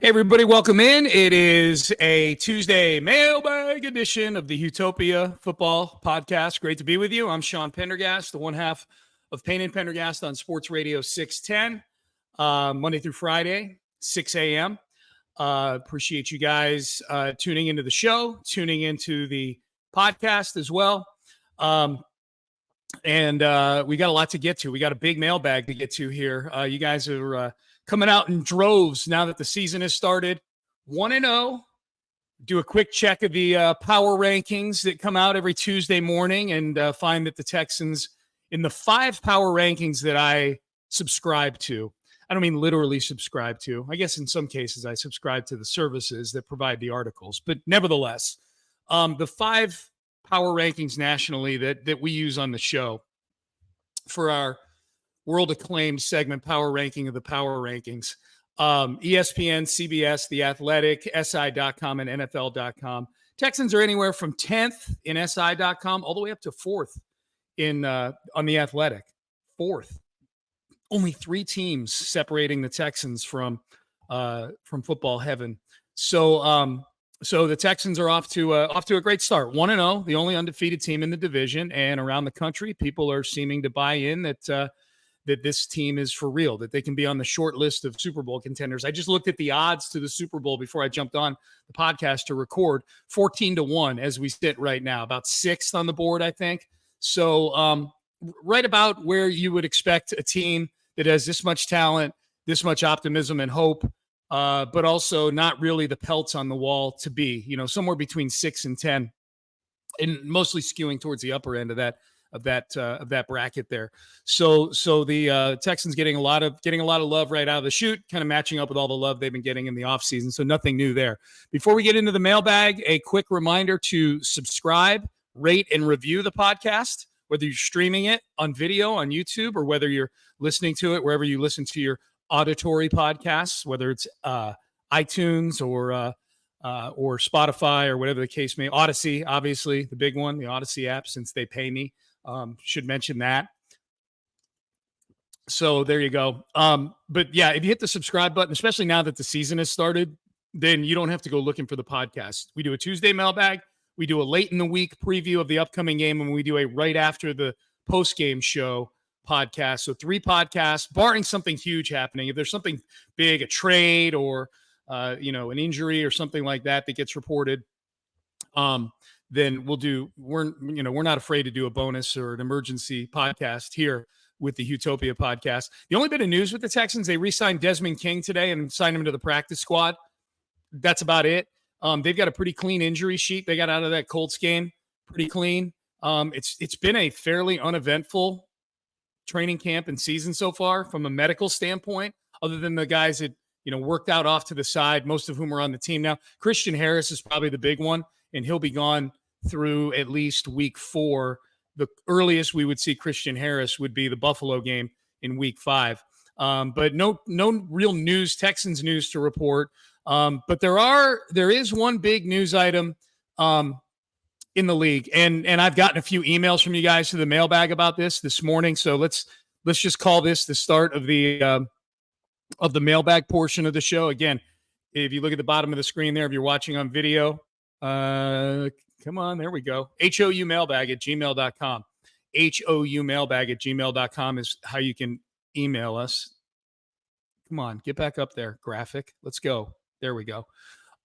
Hey, everybody, welcome in. It is a Tuesday mailbag edition of the Utopia Football Podcast. Great to be with you. I'm Sean Pendergast, the one half of Payne and Pendergast on Sports Radio 610, Monday through Friday, 6 a.m. Appreciate you guys tuning into the show, tuning into the podcast as well. And we got a lot to get to. We got a big mailbag to get to here. You guys are coming out in droves now that the season has started. 1-0. Do a quick check of the power rankings that come out every Tuesday morning and find that the Texans, in the 5 power rankings that I subscribe to, I don't mean literally subscribe to. I guess in some cases I subscribe to the services that provide the articles. But nevertheless, the 5 power rankings nationally that we use on the show for our world-acclaimed segment, Power Ranking of the Power Rankings. ESPN, CBS, The Athletic, SI.com, and NFL.com. Texans are anywhere from 10th in SI.com all the way up to 4th on The Athletic. 4th. Only 3 teams separating the Texans from football heaven. So the Texans are off to a great start. 1-0, the only undefeated team in the division, and around the country, people are seeming to buy in that this team is for real, that they can be on the short list of Super Bowl contenders. I just looked at the odds to the Super Bowl before I jumped on the podcast to record. 14-1 as we sit right now, about 6th on the board, I think. So right about where you would expect a team that has this much talent, this much optimism and hope, but also not really the pelts on the wall to be, somewhere between 6 and 10, and mostly skewing towards the upper end of that bracket there. So the Texans getting a lot of love right out of the chute, kind of matching up with all the love they've been getting in the offseason. So nothing new there. Before we get into the mailbag, a quick reminder to subscribe, rate, and review the podcast, whether you're streaming it on video on YouTube or whether you're listening to it wherever you listen to your auditory podcasts, whether it's iTunes or Spotify or whatever the case may. Odyssey, obviously, the big one, the Odyssey app, since they pay me. Should mention that. So there you go. But yeah, if you hit the subscribe button, especially now that the season has started, then you don't have to go looking for the podcast. We do a Tuesday mailbag. We do a late in the week preview of the upcoming game, and we do a right after the post-game show podcast. So 3 podcasts, barring something huge happening. If there's something big, a trade or an injury or something like that gets reported, then we're not afraid to do a bonus or an emergency podcast here with the Utopia podcast. The only bit of news with the Texans, they re-signed Desmond King today and signed him to the practice squad. That's about it. They've got a pretty clean injury sheet. They got out of that Colts game pretty clean. It's been a fairly uneventful training camp and season so far from a medical standpoint, other than the guys that, worked out off to the side, most of whom are on the team now. Christian Harris is probably the big one, and he'll be gone through at least week 4. The earliest we would see Christian Harris would be the Buffalo game in week 5. But no real news, Texans news to report. But there is one big news item in the league, and I've gotten a few emails from you guys to the mailbag about this morning. So let's just call this the start of the mailbag portion of the show. Again, if you look at the bottom of the screen there, if you're watching on video, come on, there we go. HOUmailbag@gmail.com. HOUmailbag@gmail.com is how you can email us. Come on, get back up there, graphic. Let's go. There we go.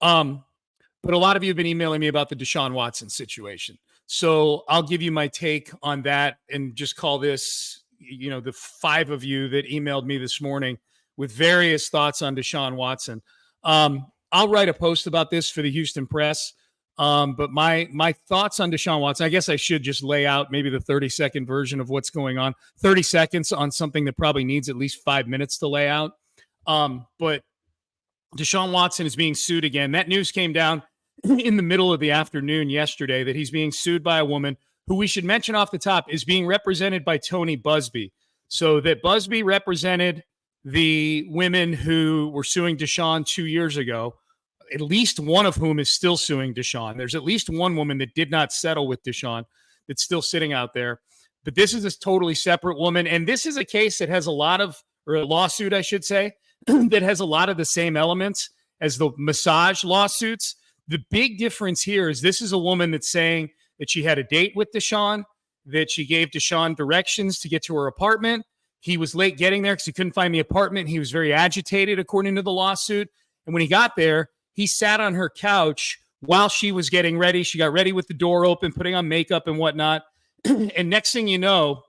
But a lot of you have been emailing me about the Deshaun Watson situation. So I'll give you my take on that and just call this, the 5 of you that emailed me this morning with various thoughts on Deshaun Watson. I'll write a post about this for the Houston Press. But my thoughts on Deshaun Watson, I guess I should just lay out maybe the 30-second version of what's going on. 30 seconds on something that probably needs at least 5 minutes to lay out. But Deshaun Watson is being sued again. That news came down in the middle of the afternoon yesterday that he's being sued by a woman who, we should mention off the top, is being represented by Tony Busby. So that Busby represented the women who were suing Deshaun 2 years ago, at least one of whom is still suing Deshaun. There's at least one woman that did not settle with Deshaun that's still sitting out there. But this is a totally separate woman. And this is a case that has a lawsuit, I should say, that has a lot of the same elements as the massage lawsuits. The big difference here is this is a woman that's saying that she had a date with Deshaun, that she gave Deshaun directions to get to her apartment. He was late getting there because he couldn't find the apartment. He was very agitated, according to the lawsuit. And when he got there, he sat on her couch while she was getting ready. She got ready with the door open, putting on makeup and whatnot. And next thing you know,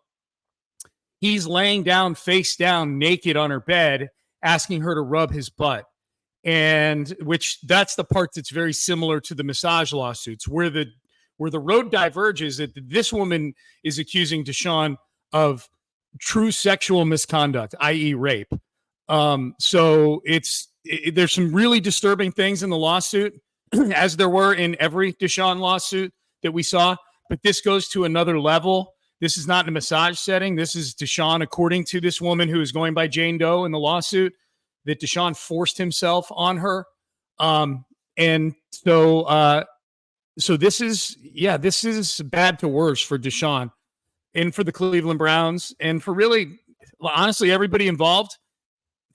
he's laying down, face down, naked on her bed, asking her to rub his butt. And which that's the part that's very similar to the massage lawsuits, where the road diverges. That this woman is accusing Deshaun of true sexual misconduct, i.e. rape. So there's some really disturbing things in the lawsuit, as there were in every Deshaun lawsuit that we saw. But this goes to another level. This is not in a massage setting. This is Deshaun, according to this woman who is going by Jane Doe in the lawsuit, that Deshaun forced himself on her. And so this is bad to worse for Deshaun and for the Cleveland Browns and for really, honestly, everybody involved.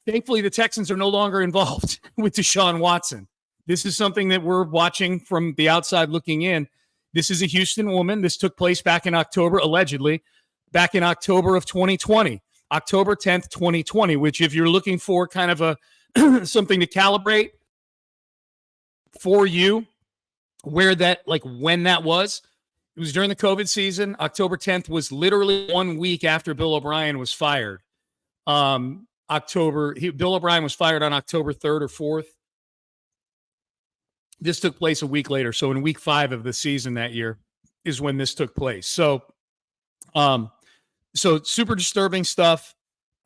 Thankfully, the Texans are no longer involved with Deshaun Watson. This is something that we're watching from the outside looking in. This is a Houston woman. This took place back in October, allegedly, back in October of 2020. October 10th, 2020, which if you're looking for kind of a something to calibrate for you, where that, like when that was, it was during the COVID season. October 10th was literally 1 week after Bill O'Brien was fired. Bill O'Brien was fired on October 3rd or 4th. This took place a week later. So in week 5 of the season that year is when this took place. So super disturbing stuff.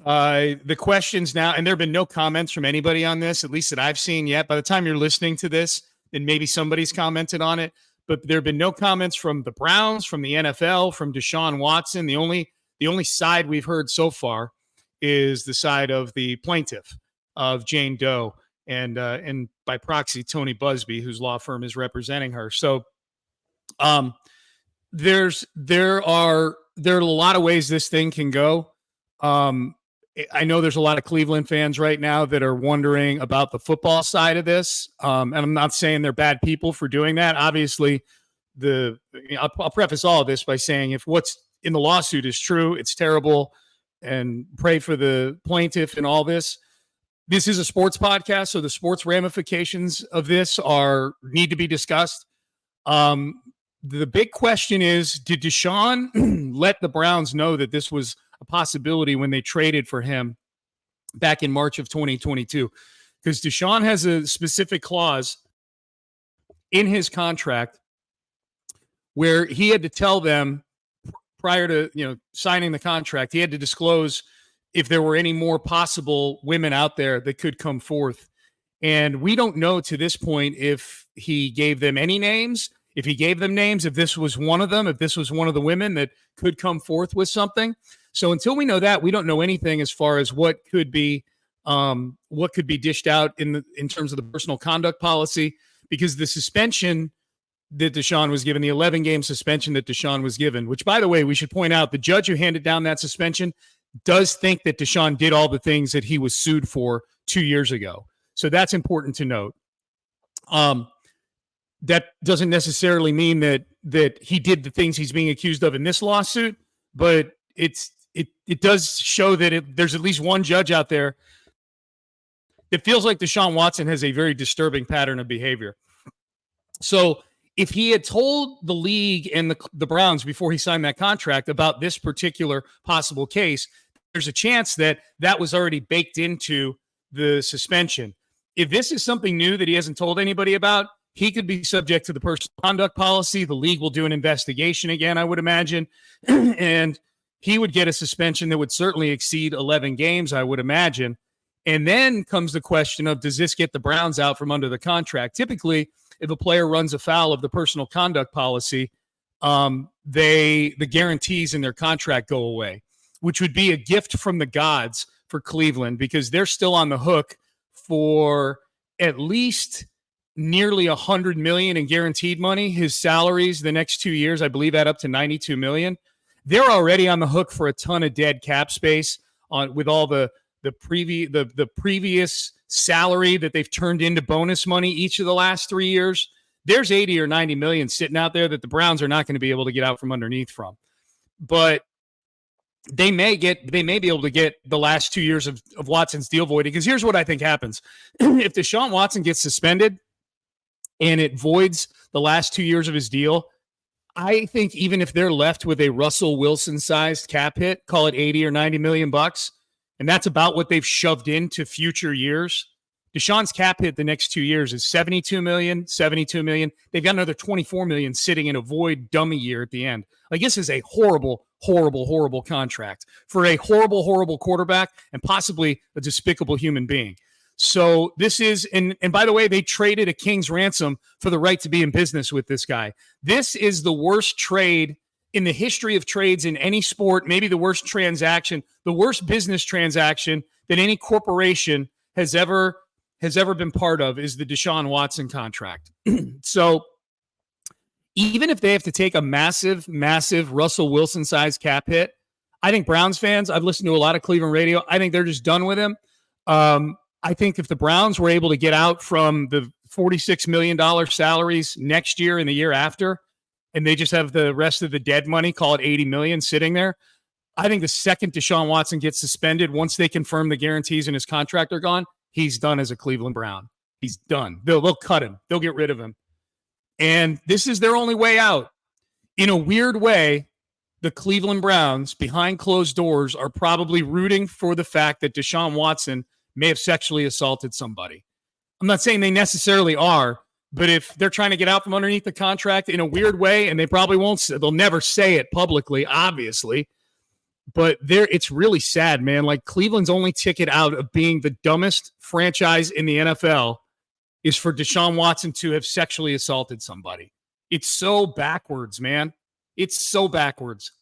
The questions now, and there have been no comments from anybody on this, at least that I've seen yet. By the time you're listening to this, then maybe somebody's commented on it. But there have been no comments from the Browns, from the NFL, from Deshaun Watson. The only side we've heard so far is the side of the plaintiff, of Jane Doe, and by proxy, Tony Busby, whose law firm is representing her. So there are a lot of ways this thing can go. I know there's a lot of Cleveland fans right now that are wondering about the side of this. And I'm not saying they're bad people for doing that. Obviously, I'll preface all of this by saying if what's in the lawsuit is true, it's terrible, and pray for the plaintiff and all this. This is a sports podcast, so the sports ramifications of this need to be discussed. The big question is, did Deshaun let the Browns know that this was a possibility when they traded for him back in March of 2022? Because Deshaun has a specific clause in his contract where he had to tell them prior to signing the contract, he had to disclose if there were any more possible women out there that could come forth. And we don't know to this point if he gave them any names. If he gave them names, if this was one of them, if this was one of the women that could come forth with something. So until we know that, we don't know anything as far as what could be dished out in terms of the personal conduct policy, because the suspension that Deshaun was given, the 11-game suspension that Deshaun was given, which, by the way, we should point out, the judge who handed down that suspension does think that Deshaun did all the things that he was sued for 2 years ago. So that's important to note. That doesn't necessarily mean that he did the things he's being accused of in this lawsuit, but it does show that there's at least one judge out there that feels like Deshaun Watson has a very disturbing pattern of behavior. So if he had told the league and the Browns before he signed that contract about this particular possible case, there's a chance that was already baked into the suspension. If this is something new that he hasn't told anybody about, he could be subject to the personal conduct policy. The league will do an investigation again, I would imagine. And he would get a suspension that would certainly exceed 11 games, I would imagine. And then comes the question of, does this get the Browns out from under the contract? Typically, if a player runs afoul of the personal conduct policy, the guarantees in their contract go away, which would be a gift from the gods for Cleveland, because they're still on the hook for at least nearly $100 million in guaranteed money. His salaries the next 2 years, I believe, add up to $92 million. They're already on the hook for a ton of dead cap space with all the the previous salary that they've turned into bonus money each of the last 3 years, there's 80 or 90 million sitting out there that the Browns are not going to be able to get out from underneath from. But they may be able to get the last 2 years of Watson's deal voided. Because here's what I think happens. If Deshaun Watson gets suspended and it voids the last 2 years of his deal, I think even if they're left with a Russell Wilson-sized cap hit, call it 80 or 90 million bucks, and that's about what they've shoved into future years, Deshaun's cap hit the next 2 years is 72 million. They've got another 24 million sitting in a void dummy year at the end. Like, this is a horrible, horrible, horrible contract for a horrible, horrible quarterback and possibly a despicable human being. So this is, and by the way, they traded a king's ransom for the right to be in business with this guy. This is the worst trade in the history of trades in any sport, maybe the worst transaction, the worst business transaction that any corporation has ever been part of is the Deshaun Watson contract. So even if they have to take a massive, massive Russell Wilson-sized cap hit, I think Browns fans, I've listened to a lot of Cleveland radio, I think they're just done with him. I think if the Browns were able to get out from the $46 million salaries next year and the year after, and they just have the rest of the dead money, call it $80 million sitting there, I think the second Deshaun Watson gets suspended, once they confirm the guarantees in his contract are gone, he's done as a Cleveland Brown. He's done. They'll cut him. They'll get rid of him. And this is their only way out. In a weird way, the Cleveland Browns, behind closed doors, are probably rooting for the fact that Deshaun Watson may have sexually assaulted somebody. I'm not saying they necessarily are, but if they're trying to get out from underneath the contract in a weird way, and they probably won't, they'll never say it publicly, obviously, but it's really sad, man. Like, Cleveland's only ticket out of being the dumbest franchise in the NFL is for Deshaun Watson to have sexually assaulted somebody. It's so backwards, man. It's so backwards.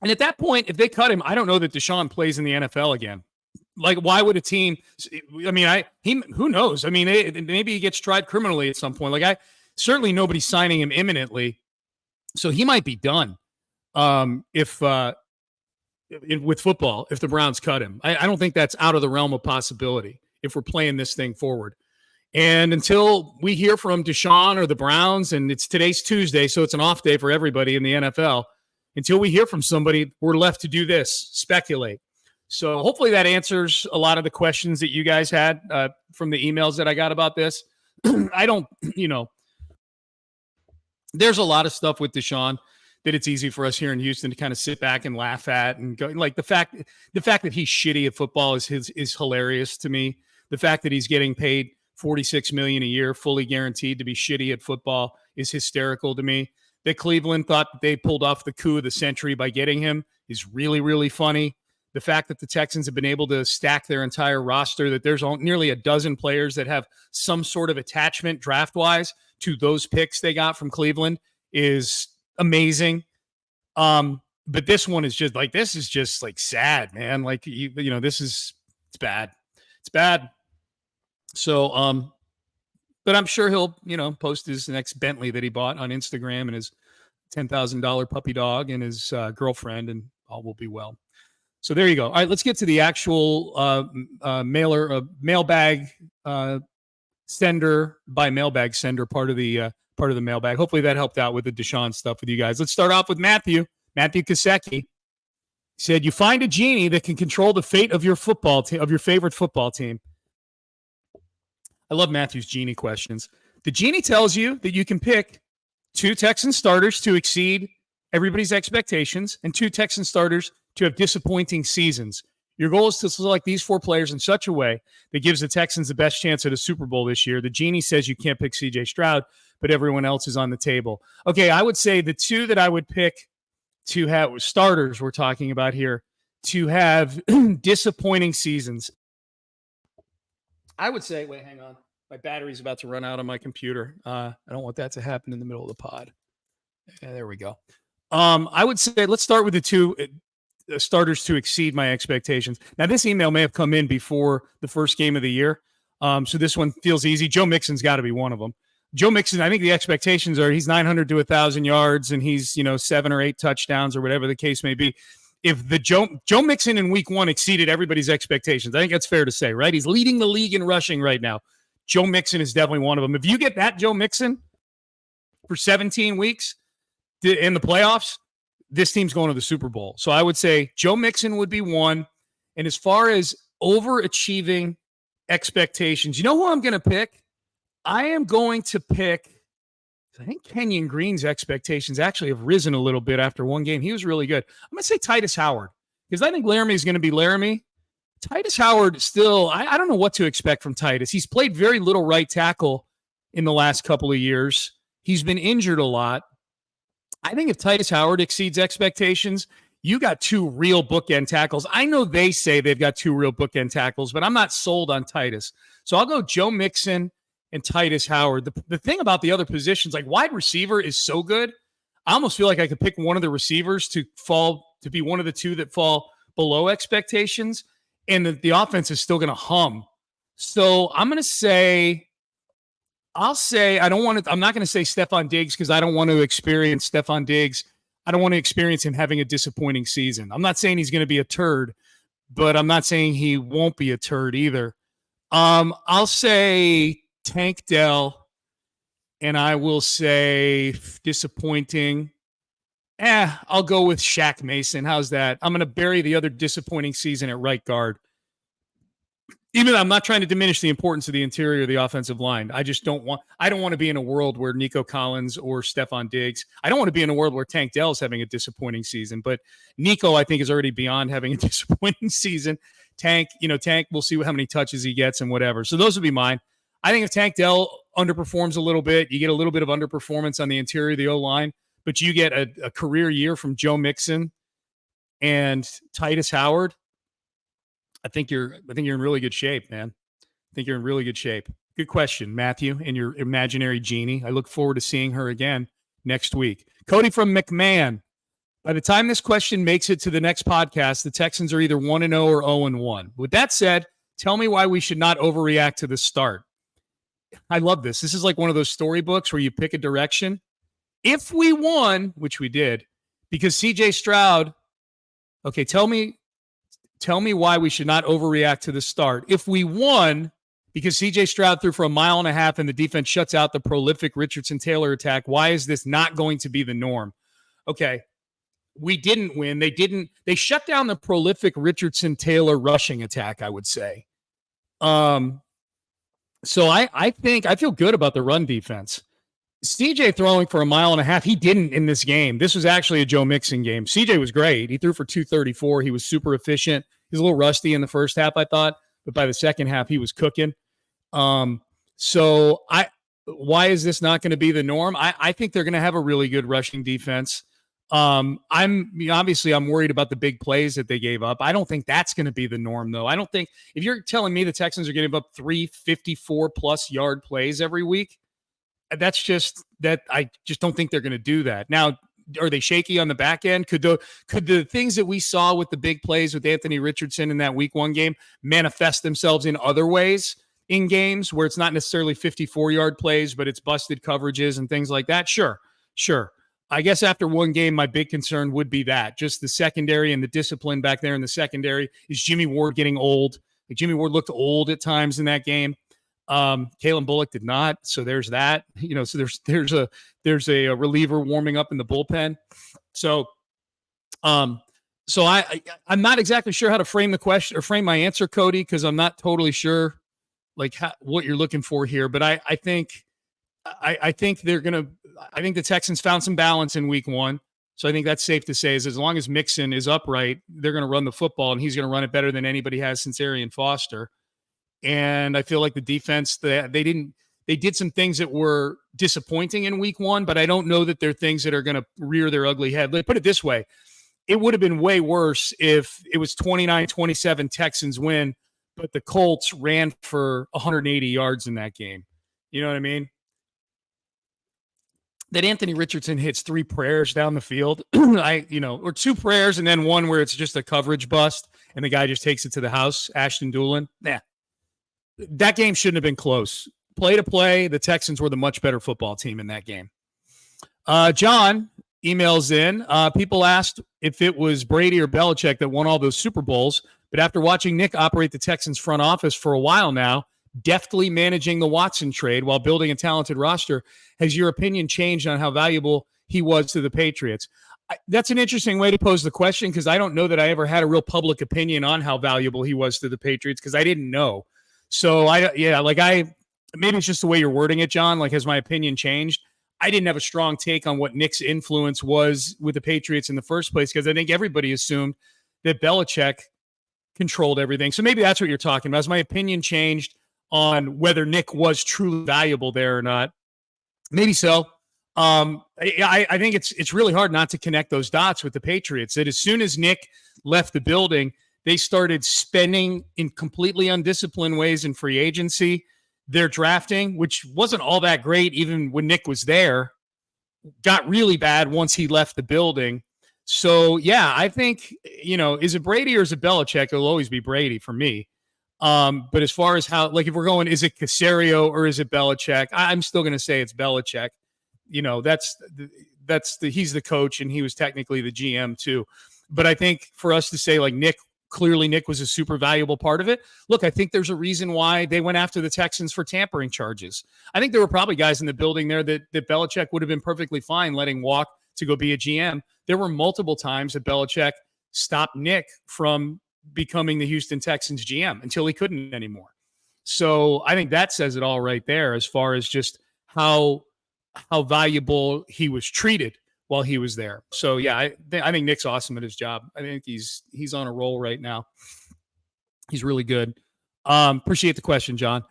And at that point, if they cut him, I don't know that Deshaun plays in the NFL again. Like, why would a team? I mean, who knows? I mean, maybe he gets tried criminally at some point. Like, certainly nobody's signing him imminently, so he might be done. With football, if the Browns cut him, I don't think that's out of the realm of possibility if we're playing this thing forward. And until we hear from Deshaun or the Browns, and today's Tuesday, so it's an off day for everybody in the NFL. Until we hear from somebody, we're left to do this, speculate. So hopefully that answers a lot of the questions that you guys had from the emails that I got about this. I don't, there's a lot of stuff with Deshaun that it's easy for us here in Houston to kind of sit back and laugh at, and go, like, the fact that he's shitty at football is hilarious to me. The fact that he's getting paid $46 million a year, fully guaranteed to be shitty at football, is hysterical to me. That Cleveland thought that they pulled off the coup of the century by getting him is really, really funny. The fact that the Texans have been able to stack their entire roster, that there's nearly a dozen players that have some sort of attachment draft-wise to those picks they got from Cleveland, is amazing. But this one is just like, this is just like sad, man. Like, it's bad. It's bad. So, but I'm sure he'll, post his next Bentley that he bought on Instagram and his $10,000 puppy dog and his girlfriend, and all will be well. So there you go. All right, let's get to the actual mailbag sender by mailbag sender part of the mailbag. Hopefully that helped out with the Deshaun stuff with you guys. Let's start off with Matthew Kasecki. He said, you find a genie that can control the fate of your football team, of your favorite football team. I love Matthew's Genie questions. The Genie tells you that you can pick 2 Texan starters to exceed everybody's expectations and 2 Texan starters to have disappointing seasons. Your goal is to select these 4 players in such a way that gives the Texans the best chance at a Super Bowl this year. The Genie says you can't pick C.J. Stroud, but everyone else is on the table. Okay, I would say the 2 that I would pick to have starters, we're talking about here, to have disappointing seasons. I would say, wait, hang on. My battery's about to run out on my computer. I don't want that to happen in the middle of the pod. Yeah, there we go. I would say let's start with the 2 starters to exceed my expectations. Now, this email may have come in before the first game of the year, so this one feels easy. Joe Mixon's got to be one of them. Joe Mixon, I think the expectations are he's 900 to 1,000 yards, and he's 7 or 8 touchdowns or whatever the case may be. if the Joe Mixon in week 1 exceeded everybody's expectations. I think that's fair to say, right? He's leading the league in rushing right now. Joe Mixon is definitely one of them. If you get that Joe Mixon for 17 weeks in the playoffs, this team's going to the Super Bowl. So I would say Joe Mixon would be one. And as far as overachieving expectations, you know who I'm going to pick? I am going to pick, I think Kenyon Green's expectations actually have risen a little bit after one game. He was really good. I'm going to say Titus Howard because I think Laramie is going to be Laramie. Titus Howard still, I don't know what to expect from Titus. He's played very little right tackle in the last couple of years. He's been injured a lot. I think if Titus Howard exceeds expectations, you got 2 real bookend tackles. I know they say they've got 2 real bookend tackles, but I'm not sold on Titus. So I'll go Joe Mixon and Titus Howard. The thing about the other positions, like wide receiver is so good. I almost feel like I could pick one of the receivers to be one of the 2 that fall below expectations, and the offense is still going to hum. So I'm going to say, I'm not going to say Stephon Diggs because I don't want to experience Stephon Diggs. I don't want to experience him having a disappointing season. I'm not saying he's going to be a turd, but I'm not saying he won't be a turd either. I'll say Tank Dell, and I will say disappointing. I'll go with Shaq Mason. How's that? I'm going to bury the other disappointing season at right guard. Even though I'm not trying to diminish the importance of the interior of the offensive line. I don't want to be in a world where Nico Collins or Stephon Diggs. I don't want to be in a world where Tank Dell is having a disappointing season. But Nico, I think, is already beyond having a disappointing season. Tank, we'll see how many touches he gets and whatever. So those would be mine. I think if Tank Dell underperforms a little bit, you get a little bit of underperformance on the interior of the O-line, but you get a career year from Joe Mixon and Titus Howard. I think you're in really good shape, man. I think you're in really good shape. Good question, Matthew, and your imaginary Genie. I look forward to seeing her again next week. Cody from McMahon. By the time this question makes it to the next podcast, the Texans are either 1-0 or 0-1. With that said, tell me why we should not overreact to the start. I love this. This is like one of those storybooks where you pick a direction. If we won, which we did, because CJ Stroud, okay, tell me why we should not overreact to the start. If we won, because CJ Stroud threw for 1.5 miles and the defense shuts out the prolific Richardson-Taylor attack, why is this not going to be the norm? Okay, we didn't win. They shut down the prolific Richardson-Taylor rushing attack, I would say. So I think I feel good about the run defense. CJ throwing for 1.5 miles, he didn't in this game. This was actually a Joe Mixon game. CJ was great. He threw for 234. He was super efficient. He was a little rusty in the first half, I thought, but by the second half, he was cooking. So why is this not going to be the norm? I think they're going to have a really good rushing defense. I'm worried about the big plays that they gave up. I don't think that's going to be the norm, though. I don't think if you're telling me the Texans are going to give up 354+ yard plays every week, I just don't think they're going to do that. Now, are they shaky on the back end? Could the things that we saw with the big plays with Anthony Richardson in that week 1 game manifest themselves in other ways in games where it's not necessarily 54-yard plays, but it's busted coverages and things like that? Sure. I guess after one game, my big concern would be that just the secondary and the discipline back there in the secondary. Is Jimmy Ward getting old? Like Jimmy Ward looked old at times in that game. Kalen Bullock did not. So there's that, so there's a reliever warming up in the bullpen. So I'm not exactly sure how to frame the question or frame my answer, Cody, because I'm not totally sure what you're looking for here. But I think the Texans found some balance in week 1. So I think that's safe to say is as long as Mixon is upright, they're going to run the football and he's going to run it better than anybody has since Arian Foster. And I feel like the defense, they did some things that were disappointing in week 1, but I don't know that they're things that are going to rear their ugly head. Let's put it this way. It would have been way worse if it was 29-27 Texans win, but the Colts ran for 180 yards in that game. You know what I mean? That Anthony Richardson hits 3 prayers down the field, or 2 prayers and then one where it's just a coverage bust and the guy just takes it to the house, Ashton Doolin. That game shouldn't have been close. Play to play, the Texans were the much better football team in that game. John, emails in. People asked if it was Brady or Belichick that won all those Super Bowls. But after watching Nick operate the Texans front office for a while now, deftly managing the Watson trade while building a talented roster, has your opinion changed on how valuable he was to the Patriots? That's an interesting way to pose the question, because I don't know that I ever had a real public opinion on how valuable he was to the Patriots, because I didn't know. So maybe it's just the way you're wording it, John. Like, has my opinion changed? I didn't have a strong take on what Nick's influence was with the Patriots in the first place, because I think everybody assumed that Belichick controlled everything. So maybe that's what you're talking about. Has my opinion changed on whether Nick was truly valuable there or not? Maybe so. I think it's really hard not to connect those dots with the Patriots. That as soon as Nick left the building, they started spending in completely undisciplined ways in free agency. Their drafting, which wasn't all that great even when Nick was there, got really bad once he left the building. So, yeah, I think, is it Brady or is it Belichick? It'll always be Brady for me. But as far as how, like, if we're going, is it Caserio or is it Belichick? I'm still going to say it's Belichick. He's the coach and he was technically the GM too. But I think for us to say, like, Nick was a super valuable part of it. Look, I think there's a reason why they went after the Texans for tampering charges. I think there were probably guys in the building there that Belichick would have been perfectly fine letting walk to go be a GM. There were multiple times that Belichick stopped Nick from becoming the Houston Texans GM until he couldn't anymore. So I think that says it all right there as far as just how valuable he was treated while he was there. So, yeah, I think Nick's awesome at his job. I think he's on a roll right now. He's really good. Appreciate the question, John.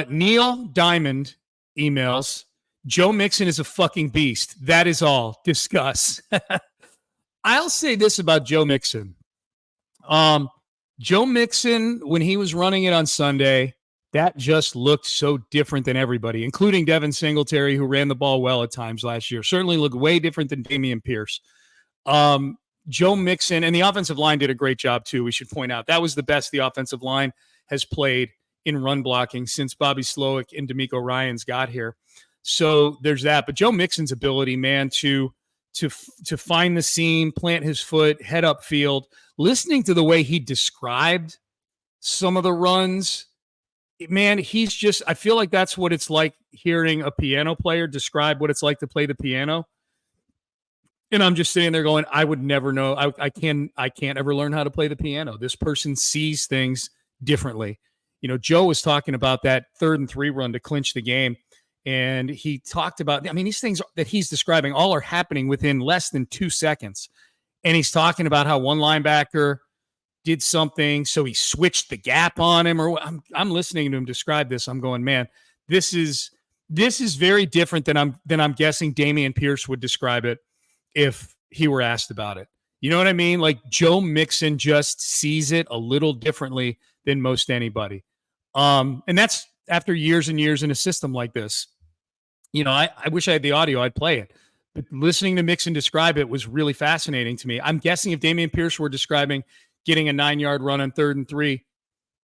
Neil Diamond emails, Joe Mixon is a fucking beast. That is all. Discuss. I'll say this about Joe Mixon. Joe Mixon, when he was running it on Sunday, that just looked so different than everybody, including Devin Singletary, who ran the ball well at times last year. Certainly looked way different than Dameon Pierce. Joe Mixon, and the offensive line did a great job too, we should point out. That was the best the offensive line has played in run blocking since Bobby Slowick and D'Amico Ryans got here. So there's that. But Joe Mixon's ability, man, to find the seam, plant his foot, head upfield, listening to the way he described some of the runs, man, he's just, I feel like that's what it's like hearing a piano player describe what it's like to play the piano. And I'm just sitting there going, I would never know. I can't ever learn how to play the piano. This person sees things differently. Joe was talking about that 3rd and 3 run to clinch the game. And he talked about, these things that he's describing all are happening within less than 2 seconds. And he's talking about how one linebacker did something, so he switched the gap on him. Or I'm listening to him describe this. I'm going, man, this is very different than I'm guessing Dameon Pierce would describe it if he were asked about it. You know what I mean? Like, Joe Mixon just sees it a little differently than most anybody. And that's after years and years in a system like this. I wish I had the audio, I'd play it. But listening to Mixon describe it was really fascinating to me. I'm guessing if Dameon Pierce were describing getting a 9-yard run on 3rd and 3,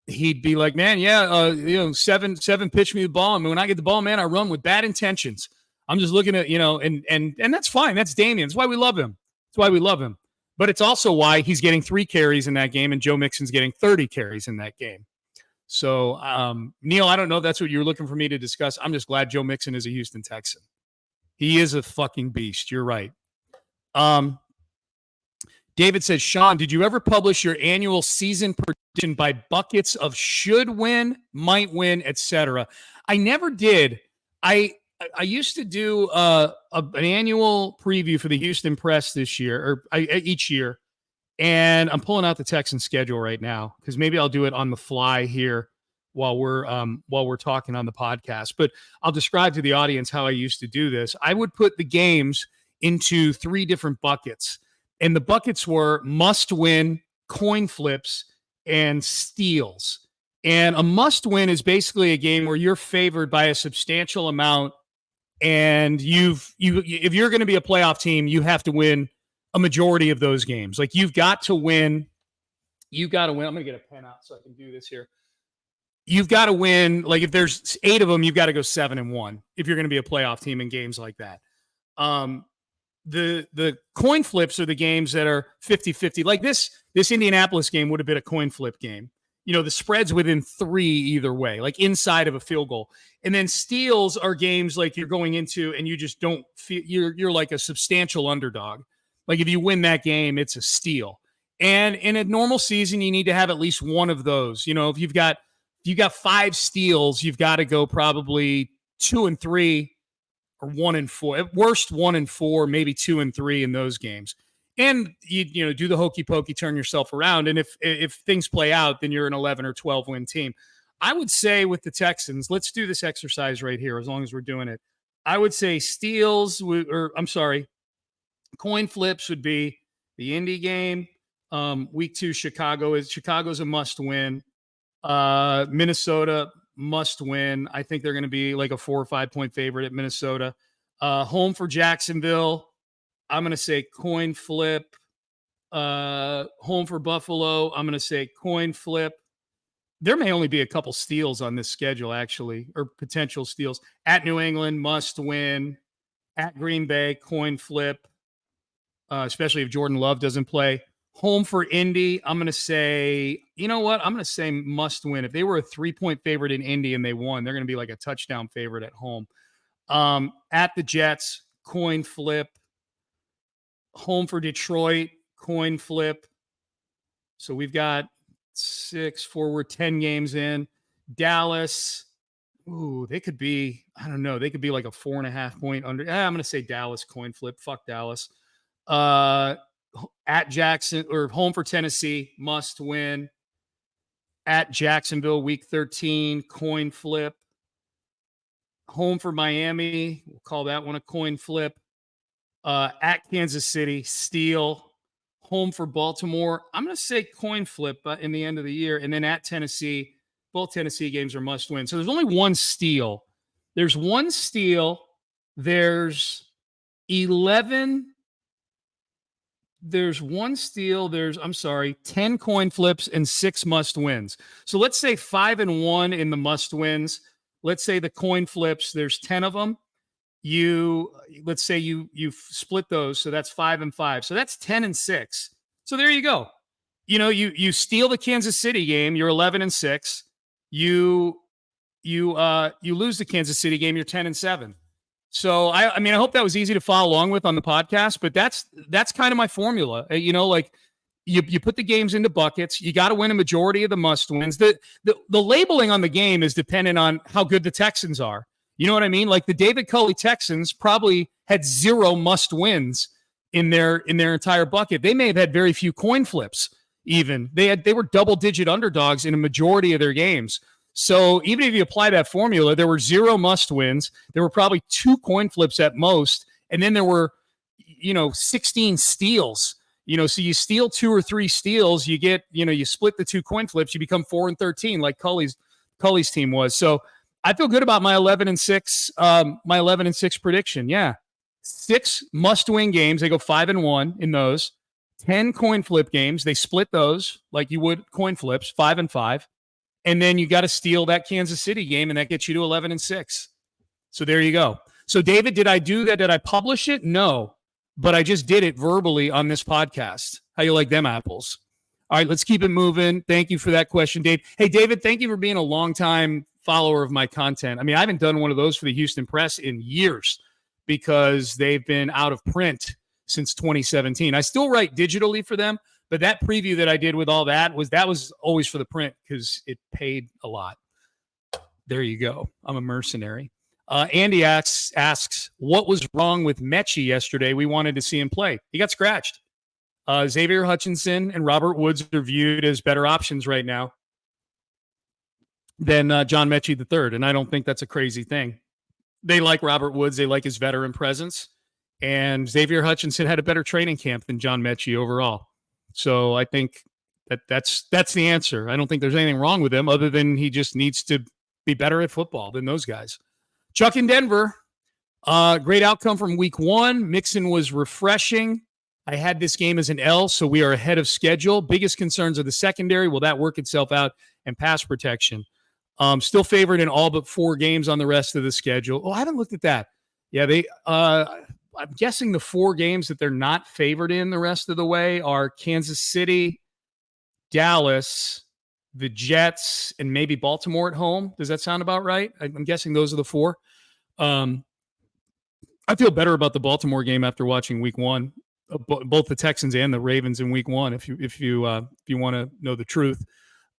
he'd be like, man, yeah, seven pitch me the ball. And when I get the ball, man, I run with bad intentions. I'm just looking at, and that's fine. That's Dameon. That's why we love him. But it's also why he's getting 3 carries in that game and Joe Mixon's getting 30 carries in that game. So, Neil, I don't know if that's what you're looking for me to discuss. I'm just glad Joe Mixon is a Houston Texan. He is a fucking beast. You're right. David says, Sean, did you ever publish your annual season prediction by buckets of should win, might win, etc.? I never did. I used to do an annual preview for the Houston Press this year, or each year, and I'm pulling out the Texans schedule right now because maybe I'll do it on the fly here while we're talking on the podcast. But I'll describe to the audience how I used to do this. I would put the games into 3 different buckets. And the buckets were must-win, coin flips, and steals. And a must-win is basically a game where you're favored by a substantial amount, and if you're going to be a playoff team, you have to win a majority of those games. Like, you've got to win. I'm going to get a pen out so I can do this here. You've got to win. Like, if there's 8 of them, you've got to go 7-1 if you're going to be a playoff team in games like that. the coin flips are the games that are 50-50. Like this Indianapolis game would have been a coin flip game. The spread's within 3 either way, like inside of a field goal. And then steals are games like you're going into and you just don't feel you're like a substantial underdog. Like if you win that game, it's a steal. And in a normal season, you need to have at least one of those. If you've got 5 steals, you've got to go probably 2 and 3 or 1 and 4. At worst, 1 and 4, maybe 2 and 3 in those games. And you do the hokey pokey, turn yourself around. And if things play out, then you're an 11 or 12 win team. I would say with the Texans, let's do this exercise right here as long as we're doing it. I would say coin flips would be the Indy game. Week 2, Chicago's a must win. Minnesota must win. I think they're going to be like a 4 or 5 point favorite at Minnesota. Home for Jacksonville. I'm going to say coin flip. Home for Buffalo. I'm going to say coin flip. There may only be a couple steals on this schedule, actually, or potential steals. At New England, must win. At Green Bay, coin flip, especially if Jordan Love doesn't play. Home for Indy, I'm going to say, I'm going to say must win. If they were a 3-point favorite in Indy and they won, they're going to be like a touchdown favorite at home. At the Jets, coin flip. Home for Detroit, coin flip. So we've got 4, 10 games in. Dallas, they could be, I don't know, they could be like a 4.5 point under. I'm going to say Dallas, coin flip. Fuck Dallas. At Jackson or home for Tennessee, must win. At Jacksonville, week 13, coin flip. Home for Miami, we'll call that one a coin flip. At Kansas City, steal. Home for Baltimore, I'm going to say coin flip in the end of the year. And then at Tennessee, both Tennessee games are must win. So there's only one steal. There's one steal. There's 11. There's one steal. 10 coin flips and 6 must wins. So let's say 5 and 1 in the must wins. Let's say the coin flips, there's 10 of them. Let's say you split those. So that's 5 and 5. So that's 10 and 6. So there you go. You steal the Kansas City game. You're 11 and 6. You lose the Kansas City game. You're 10 and 7. So I hope that was easy to follow along with on the podcast, but that's kind of my formula. You put the games into buckets. You got to win a majority of the must wins. The labeling on the game is dependent on how good the Texans are. You know what I mean? Like the David Culley Texans probably had 0 must wins in their entire bucket. They may have had very few coin flips. Even they were double-digit underdogs in a majority of their games. So even if you apply that formula, there were 0 must wins. There were probably 2 coin flips at most, and then there were 16 steals. So you steal 2 or 3 steals, you get you split the 2 coin flips, you become 4 and 13 like Culley's team was. So I feel good about my 11 and 6 prediction. Yeah. 6 must-win games. They go 5 and 1 in those. 10 coin flip games. They split those like you would coin flips, 5 and 5. And then you got to steal that Kansas City game, and that gets you to 11 and 6. So there you go. So David, did I do that? Did I publish it? No, but I just did it verbally on this podcast. How you like them apples? All right, let's keep it moving. Thank you for that question, Dave. Hey, David, thank you for being a long-time follower of my content. I haven't done one of those for the Houston Press in years because they've been out of print since 2017. I still write digitally for them, but that preview that I did with all that was always for the print because it paid a lot. There you go. I'm a mercenary. Andy asks, what was wrong with Mechie yesterday? We wanted to see him play. He got scratched. Xavier Hutchinson and Robert Woods are viewed as better options right now than John Mechie III, and I don't think that's a crazy thing. They like Robert Woods. They like his veteran presence, and Xavier Hutchinson had a better training camp than John Mechie overall. So I think that's the answer. I don't think there's anything wrong with him other than he just needs to be better at football than those guys. Chuck in Denver, great outcome from week 1. Mixon was refreshing. I had this game as an L, so we are ahead of schedule. Biggest concerns are the secondary. Will that work itself out? And pass protection. Still favored in all but 4 games on the rest of the schedule. Oh, I haven't looked at that. Yeah, I I'm guessing the 4 games that they're not favored in the rest of the way are Kansas City, Dallas, the Jets, and maybe Baltimore at home. Does that sound about right? I'm guessing those are the 4. I feel better about the Baltimore game after watching week 1, both the Texans and the Ravens in week 1, if you want to know the truth.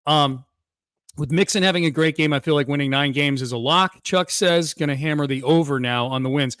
With Mixon having a great game, I feel like winning 9 games is a lock. Chuck says going to hammer the over now on the wins.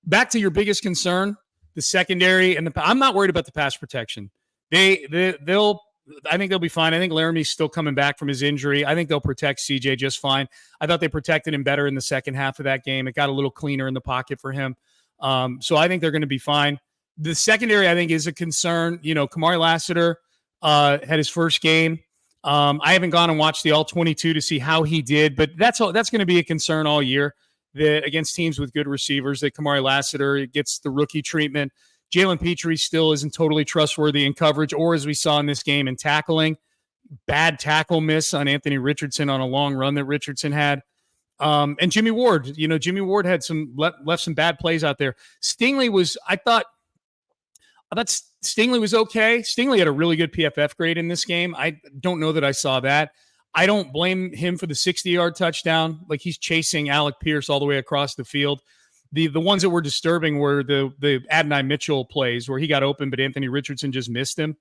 Back to your biggest concern, the secondary, and I'm not worried about the pass protection. They'll I think they'll be fine. I think Laramie's still coming back from his injury. I think they'll protect CJ just fine. I thought they protected him better in the second half of that game. It got a little cleaner in the pocket for him. So I think they're going to be fine. The secondary, I think, is a concern. Kamari Lassiter had his first game. I haven't gone and watched the All-22 to see how he did, but that's going to be a concern all year that against teams with good receivers, that Kamari Lassiter gets the rookie treatment. Jalen Petrie still isn't totally trustworthy in coverage, or as we saw in this game in tackling, bad tackle miss on Anthony Richardson on a long run that Richardson had. And Jimmy Ward, Jimmy Ward had left some bad plays out there. Stingley was, I thought Stingley was okay. Stingley had a really good PFF grade in this game. I don't know that I saw that. I don't blame him for the 60-yard touchdown. Like, he's chasing Alec Pierce all the way across the field. The ones that were disturbing were the Adonai Mitchell plays where he got open, but Anthony Richardson just missed him.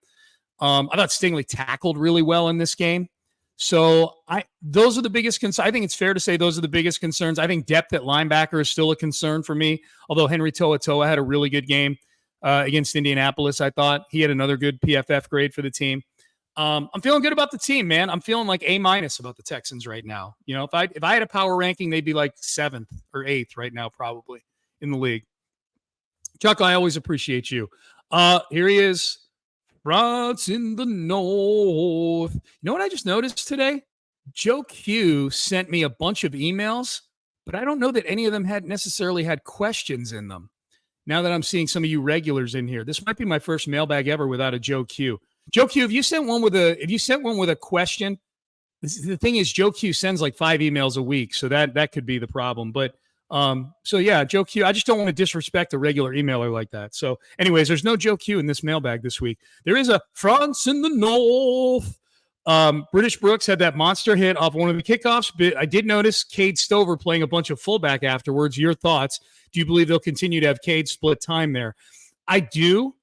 I thought Stingley tackled really well in this game. So those are the biggest concerns. I think it's fair to say those are the biggest concerns. I think depth at linebacker is still a concern for me, although Henry To'oTo'o had a really good game against Indianapolis. I thought he had another good PFF grade for the team. I'm feeling good about the team, man. I'm feeling like A- about the Texans right now. If I had a power ranking, they'd be like 7th or 8th right now, probably in the league. Chuck, I always appreciate you. Here he is. France in the North. You know what I just noticed today? Joe Q sent me a bunch of emails, but I don't know that any of them had necessarily had questions in them. Now that I'm seeing some of you regulars in here, this might be my first mailbag ever without a Joe Q. Joe Q, if you sent one with a question, the thing is Joe Q sends like 5 emails a week, so that could be the problem. But so yeah, Joe Q, I just don't want to disrespect a regular emailer like that. So anyways, there's no Joe Q in this mailbag this week. There is a France in the North. British Brooks had that monster hit off one of the kickoffs, but I did notice Cade Stover playing a bunch of fullback afterwards. Your thoughts? Do you believe they'll continue to have Cade split time there? I do.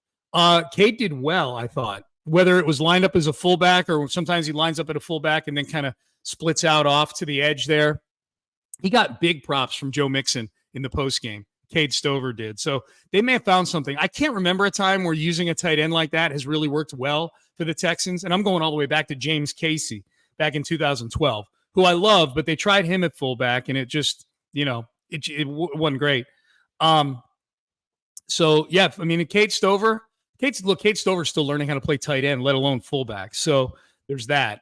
Cade did well, I thought. Whether it was lined up as a fullback or sometimes he lines up at a fullback and then kind of splits out off to the edge there. He got big props from Joe Mixon in the postgame. Cade Stover did. So they may have found something. I can't remember a time where using a tight end like that has really worked well for the Texans. And I'm going all the way back to James Casey back in 2012, who I love, but they tried him at fullback and it just, it wasn't great. So yeah, I mean, Cade Stover's still learning how to play tight end, let alone fullback. So there's that.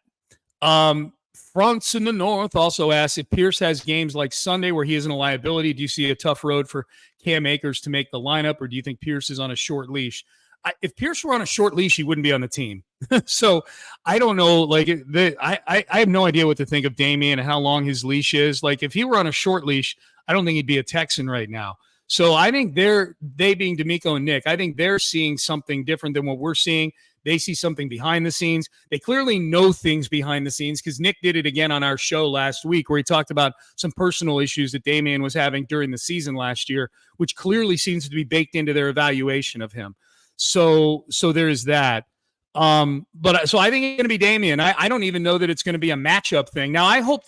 France in the North also asks if Pierce has games like Sunday where he isn't a liability. Do you see a tough road for Cam Akers to make the lineup, or do you think Pierce is on a short leash? If Pierce were on a short leash, he wouldn't be on the team. So I don't know. I have no idea what to think of Damian and how long his leash is. Like, if he were on a short leash, I don't think he'd be a Texan right now. So I think they being D'Amico and Nick, I think they're seeing something different than what we're seeing. They see something behind the scenes. They clearly know things behind the scenes because Nick did it again on our show last week where he talked about some personal issues that Damian was having during the season last year, which clearly seems to be baked into their evaluation of him. So there is that. So I think it's going to be Damian. I don't even know that it's going to be a matchup thing. Now, I hope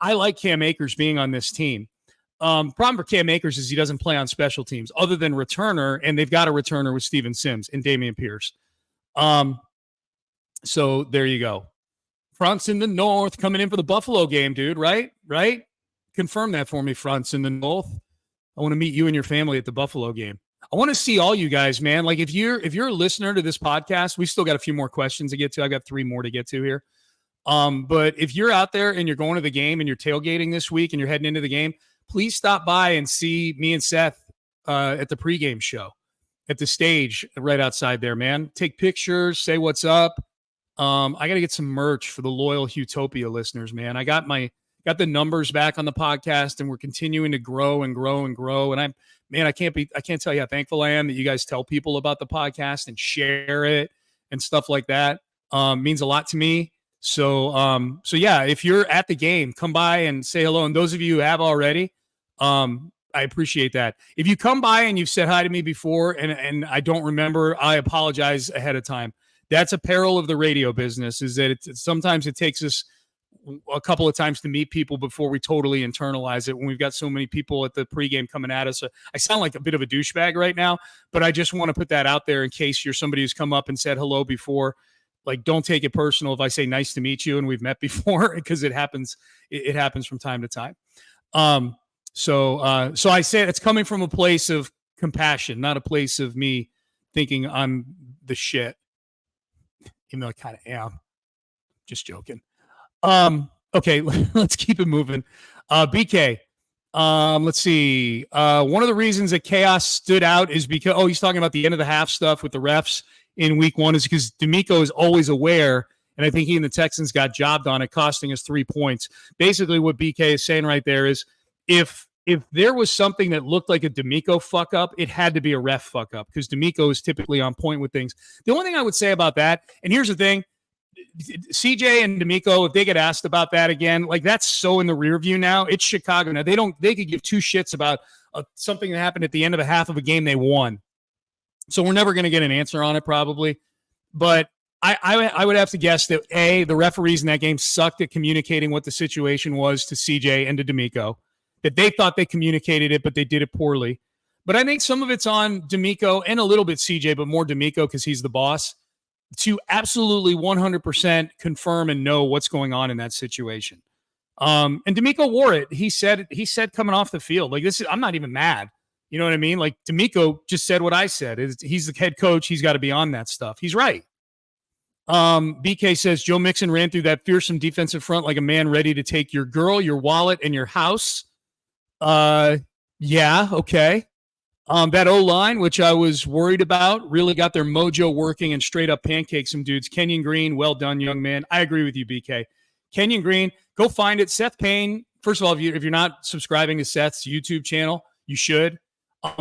I like Cam Akers being on this team. Problem for Cam Akers is he doesn't play on special teams other than returner, and they've got a returner with Steven Sims and Damian Pierce. So there you go. France in the North coming in for the Buffalo game, dude. Right? Confirm that for me, France in the North. I want to meet you and your family at the Buffalo game. I want to see all you guys, man. Like, if you're a listener to this podcast, we still got a few more questions to get to. I got 3 more to get to here. But if you're out there and you're going to the game and you're tailgating this week and you're heading into the game, please stop by and see me and Seth at the pregame show at the stage right outside there, man. Take pictures, say what's up. I got to get some merch for the loyal Utopia listeners, man. I got my got the numbers back on the podcast, and we're continuing to grow and grow and grow. And I can't tell you how thankful I am that you guys tell people about the podcast and share it and stuff like that. Means a lot to me. So yeah, if you're at the game, come by and say hello. And those of you who have already, I appreciate that. If you come by and you've said hi to me before and I don't remember, I apologize ahead of time. That's a peril of the radio business, is that sometimes it takes us a couple of times to meet people before we totally internalize it when we've got so many people at the pregame coming at us. I sound like a bit of a douchebag right now, but I just want to put that out there in case you're somebody who's come up and said hello before. Like, don't take it personal if I say nice to meet you and we've met before, because it happens. It happens from time to time. So I say it's coming from a place of compassion, not a place of me thinking I'm the shit, even though I kind of am. Just joking. Okay, let's keep it moving. BK, let's see. One of the reasons that chaos stood out is because, he's talking about the end of the half stuff with the refs in week 1, is because D'Amico is always aware, and I think he and the Texans got jobbed on it, costing us 3 points. Basically, what BK is saying right there is if there was something that looked like a D'Amico fuck up, it had to be a ref fuck up, because D'Amico is typically on point with things. The only thing I would say about that, and here's the thing, CJ and D'Amico, if they get asked about that again, like, that's so in the rear view now. It's Chicago now. They could give two shits about something that happened at the end of a half of a game they won. So we're never going to get an answer on it probably. But I would have to guess that the referees in that game sucked at communicating what the situation was to CJ and to D'Amico, that they thought they communicated it, but they did it poorly. But I think some of it's on D'Amico and a little bit CJ, but more D'Amico because he's the boss, to absolutely 100% confirm and know what's going on in that situation. And D'Amico wore it. He said coming off the field, like, I'm not even mad. You know what I mean? Like, D'Amico just said what I said. He's the head coach. He's got to be on that stuff. He's right. BK says Joe Mixon ran through that fearsome defensive front like a man ready to take your girl, your wallet, and your house. Yeah, okay. That O-line, which I was worried about, really got their mojo working and straight up pancaked some dudes. Kenyon Green, well done, young man. I agree with you, BK. Kenyon Green, go find it. Seth Payne, first of all, if you're not subscribing to Seth's YouTube channel, you should.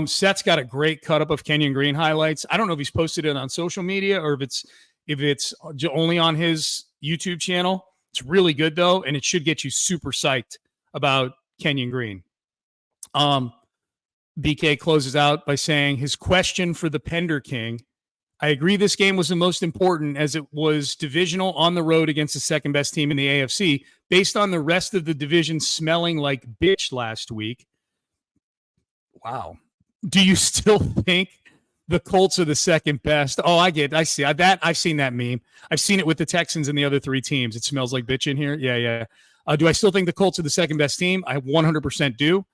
Seth's got a great cut up of Kenyon Green highlights. I don't know if he's posted it on social media or if it's only on his YouTube channel. It's really good though, and it should get you super psyched about Kenyon Green. BK closes out by saying his question for the Pender King. I agree this game was the most important as it was divisional on the road against the second best team in the AFC based on the rest of the division smelling like bitch last week. Wow. Do you still think the Colts are the second best? Oh, I see that. I've seen that meme. I've seen it with the Texans and the other three teams. It smells like bitch in here. Yeah. Do I still think the Colts are the second best team? I 100% do.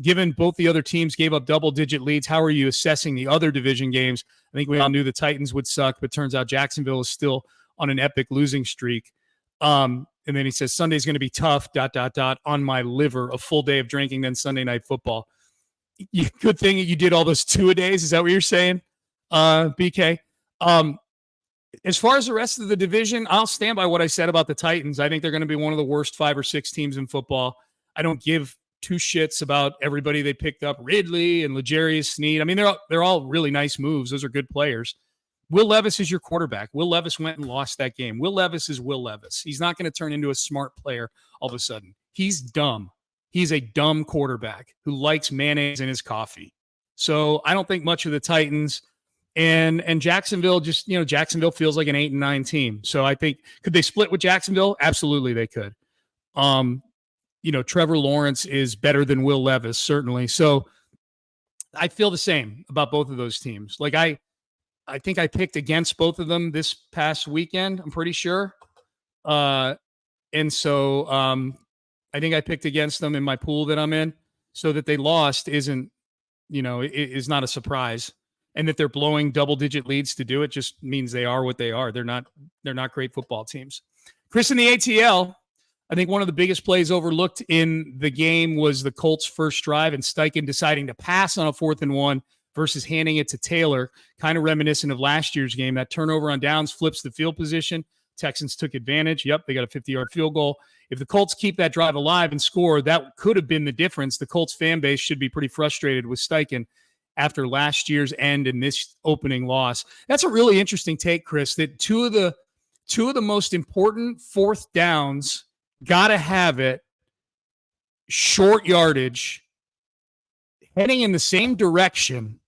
Given both the other teams gave up double-digit leads, how are you assessing the other division games? I think we all knew the Titans would suck, but turns out Jacksonville is still on an epic losing streak. And then he says, Sunday's going to be tough, ... on my liver, a full day of drinking, then Sunday night football. Good thing you did all those two-a-days. Is that what you're saying, BK? As far as the rest of the division, I'll stand by what I said about the Titans. I think they're going to be one of the worst 5 or 6 teams in football. I don't give two shits about everybody they picked up, Ridley and L'Jarius Sneed. I mean, they're all really nice moves. Those are good players. Will Levis is your quarterback. Will Levis went and lost that game. Will Levis is Will Levis. He's not going to turn into a smart player all of a sudden. He's dumb. He's a dumb quarterback who likes mayonnaise in his coffee. So I don't think much of the Titans. And Jacksonville Jacksonville feels like an 8-9 team. So I think, could they split with Jacksonville? Absolutely they could. Trevor Lawrence is better than Will Levis, certainly. So I feel the same about both of those teams. Like I think I picked against both of them this past weekend, I'm pretty sure. And so I think I picked against them in my pool that I'm in. So that they lost is not a surprise. And that they're blowing double-digit leads to do it just means they are what they are. They're not great football teams. Chris in the ATL, I think one of the biggest plays overlooked in the game was the Colts' first drive and Steichen deciding to pass on a 4th and 1 versus handing it to Taylor, kind of reminiscent of last year's game. That turnover on downs flips the field position. Texans took advantage. Yep, they got a 50-yard field goal. If the Colts keep that drive alive and score, that could have been the difference. The Colts fan base should be pretty frustrated with Steichen after last year's end and this opening loss. That's a really interesting take, Chris, that two of the most important fourth downs, gotta have it, short yardage, heading in the same direction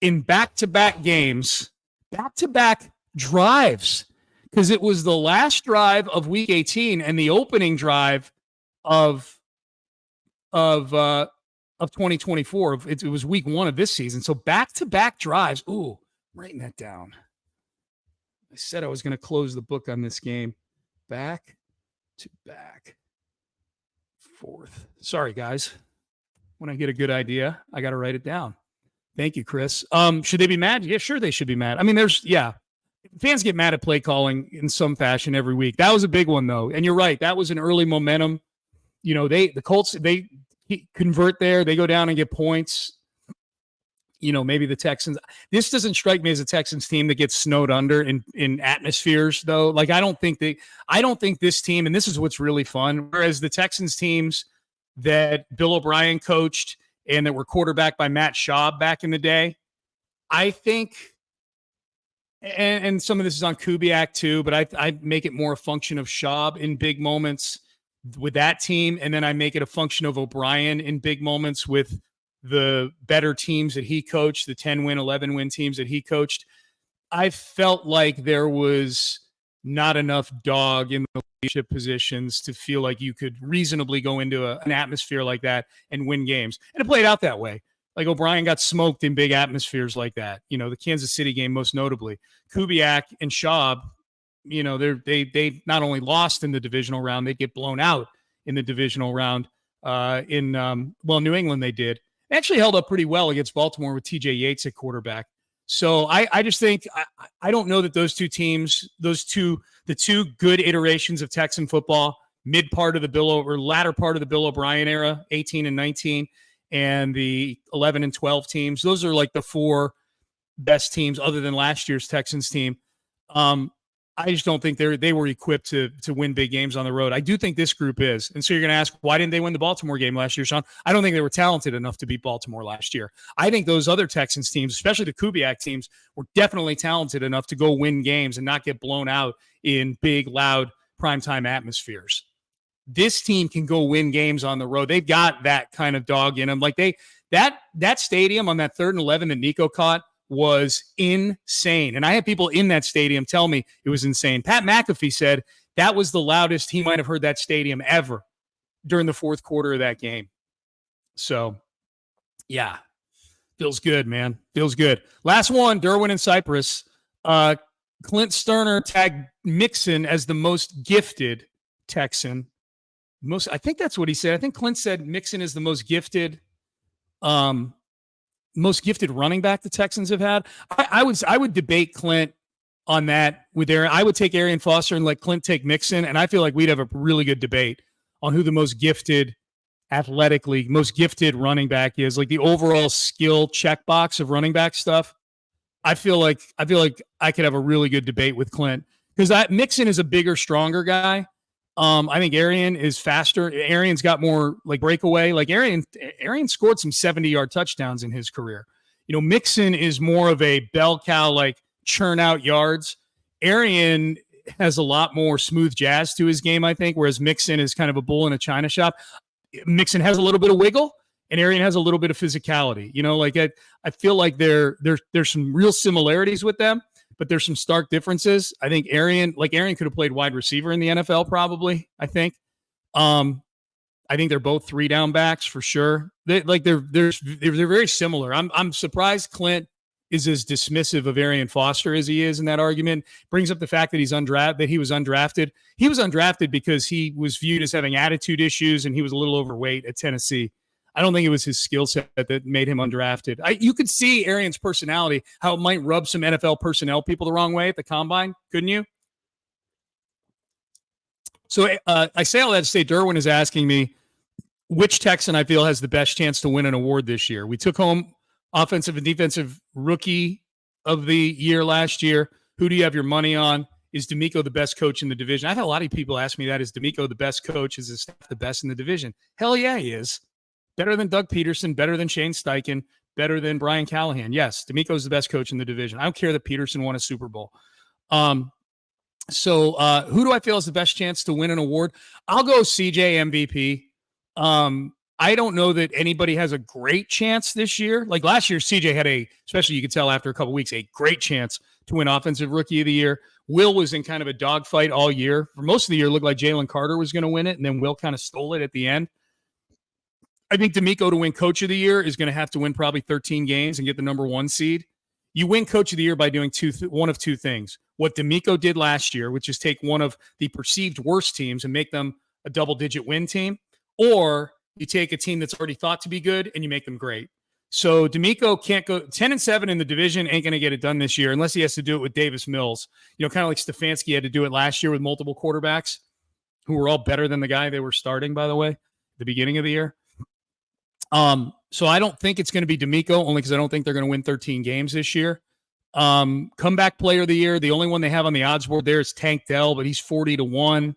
in back-to-back games, back-to-back drives, because it was the last drive of Week 18 and the opening drive of 2024. It was Week 1 of this season. So back-to-back drives. Ooh, I'm writing that down. I said I was going to close the book on this game. Back-to-back fourth. Sorry, guys. When I get a good idea, I got to write it down. Thank you, Chris. Should they be mad? Yeah, sure they should be mad. I mean, fans get mad at play calling in some fashion every week. That was a big one, though. And you're right. That was an early momentum. You know, the Colts, they convert there. They go down and get points. You know, maybe the Texans. This doesn't strike me as a Texans team that gets snowed under in atmospheres, though. Like, I don't think this team, and this is what's really fun, whereas the Texans teams that Bill O'Brien coached and that were quarterbacked by Matt Schaub back in the day, I think, and some of this is on Kubiak too, but I make it more a function of Schaub in big moments with that team, and then I make it a function of O'Brien in big moments with the better teams that he coached, the 10-win, 11-win teams that he coached. I felt like there was not enough dog in the leadership positions to feel like you could reasonably go into an atmosphere like that and win games. And it played out that way. Like, O'Brien got smoked in big atmospheres like that. You know, the Kansas City game most notably. Kubiak and Schaub, you know, they not only lost in the divisional round, they get blown out in the divisional round. New England they did. They actually held up pretty well against Baltimore with TJ Yates at quarterback. So I just think I don't know that those two teams, the two good iterations of Texan football, latter part of the Bill O'Brien era, 18 and 19, and the 11 and 12 teams, those are like the four best teams other than last year's Texans team. I just don't think they were equipped to win big games on the road. I do think this group is. And so you're going to ask, why didn't they win the Baltimore game last year, Sean? I don't think they were talented enough to beat Baltimore last year. I think those other Texans teams, especially the Kubiak teams, were definitely talented enough to go win games and not get blown out in big, loud, primetime atmospheres. This team can go win games on the road. They've got that kind of dog in them. Like that stadium on that 3rd and 11 that Nico caught was insane. And I had people in that stadium tell me it was insane. Pat McAfee said that was the loudest he might have heard that stadium ever during the fourth quarter of that game. So, yeah, feels good, man. Feels good. Last one, Derwin and Cypress. Clint Stoerner tagged Mixon as the most gifted Texan. I think that's what he said. I think Clint said Mixon is the most gifted running back the Texans have had. I would debate Clint on that with Aaron. I would take Arian Foster and let Clint take Mixon, and I feel like we'd have a really good debate on who the most gifted, athletically, most gifted running back is. Like the overall skill checkbox of running back stuff. I feel like I could have a really good debate with Clint because Mixon is a bigger, stronger guy. I think Arian is faster. Arian's got more like breakaway. Like Arian scored some 70-yard touchdowns in his career. You know, Mixon is more of a bell cow, like churn out yards. Arian has a lot more smooth jazz to his game, I think, whereas Mixon is kind of a bull in a china shop. Mixon has a little bit of wiggle, and Arian has a little bit of physicality. You know, like I feel like there's some real similarities with them. But there's some stark differences. I think Arian could have played wide receiver in the NFL, probably. I think they're both 3-down backs for sure. They're very similar. I'm surprised Clint is as dismissive of Arian Foster as he is in that argument. Brings up the fact that he was undrafted. He was undrafted because he was viewed as having attitude issues and he was a little overweight at Tennessee. I don't think it was his skill set that made him undrafted. You could see Arian's personality, how it might rub some NFL personnel people the wrong way at the combine, couldn't you? So I say all that to say Derwin is asking me which Texan I feel has the best chance to win an award this year. We took home offensive and defensive rookie of the year last year. Who do you have your money on? is D'Amico the best coach in the division? I've had a lot of people ask me that. Is D'Amico the best coach? Is his staff the best in the division? Hell yeah, he is. Better than Doug Peterson, better than Shane Steichen, better than Brian Callahan. Yes, D'Amico's the best coach in the division. I don't care that Peterson won a Super Bowl. So who do I feel has the best chance to win an award? I'll go CJ MVP. I don't know that anybody has a great chance this year. Like last year, CJ had especially you could tell after a couple weeks, a great chance to win Offensive Rookie of the Year. Will was in kind of a dogfight all year. For most of the year, it looked like Jalen Carter was going to win it, and then Will kind of stole it at the end. I think D'Amico to win Coach of the Year is going to have to win probably 13 games and get the number 1 seed. You win Coach of the Year by doing one of two things. What D'Amico did last year, which is take one of the perceived worst teams and make them a double-digit win team, or you take a team that's already thought to be good and you make them great. So D'Amico can't go 10-7 in the division, ain't going to get it done this year unless he has to do it with Davis Mills. Kind of like Stefanski had to do it last year with multiple quarterbacks who were all better than the guy they were starting, by the way, at the beginning of the year. So I don't think it's going to be D'Amico, only because I don't think they're going to win 13 games this year. Comeback player of the year, the only one they have on the odds board there is Tank Dell, but he's 40-1.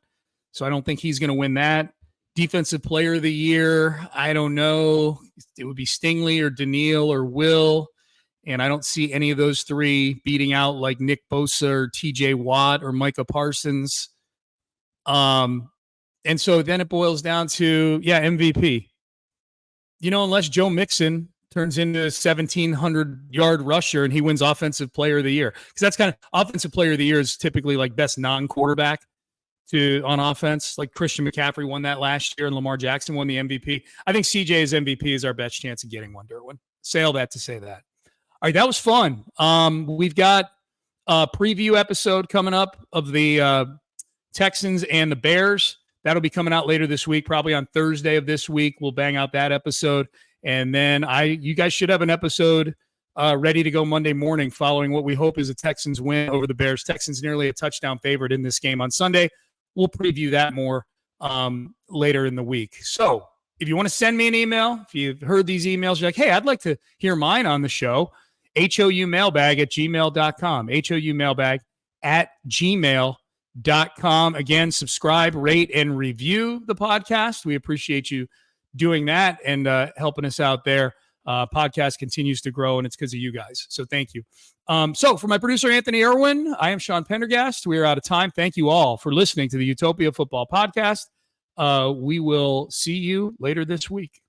So I don't think he's going to win that. Defensive player of the year, I don't know. It would be Stingley or Daniil or Will. And I don't see any of those three beating out like Nick Bosa or TJ Watt or Micah Parsons. And so then it boils down to, MVP. Unless Joe Mixon turns into a 1,700-yard rusher and he wins Offensive Player of the Year. Because that's kind of Offensive Player of the Year is typically like best non-quarterback on offense. Like Christian McCaffrey won that last year and Lamar Jackson won the MVP. I think CJ's MVP is our best chance of getting one, Derwin. Say all that to say that. All right, that was fun. We've got a preview episode coming up of the Texans and the Bears. That'll be coming out later this week, probably on Thursday of this week. We'll bang out that episode. And then you guys should have an episode ready to go Monday morning following what we hope is a Texans win over the Bears. Texans nearly a touchdown favorite in this game on Sunday. We'll preview that more later in the week. So if you want to send me an email, if you've heard these emails, you're like, hey, I'd like to hear mine on the show, houmailbag@gmail.com, houmailbag@gmail.com. Again, subscribe, rate, and review the podcast. We appreciate you doing that and helping us out there. Podcast continues to grow, and it's because of you guys. So thank you. So for my producer, Anthony Irwin, I am Sean Pendergast. We are out of time. Thank you all for listening to the Utopia Football Podcast. We will see you later this week.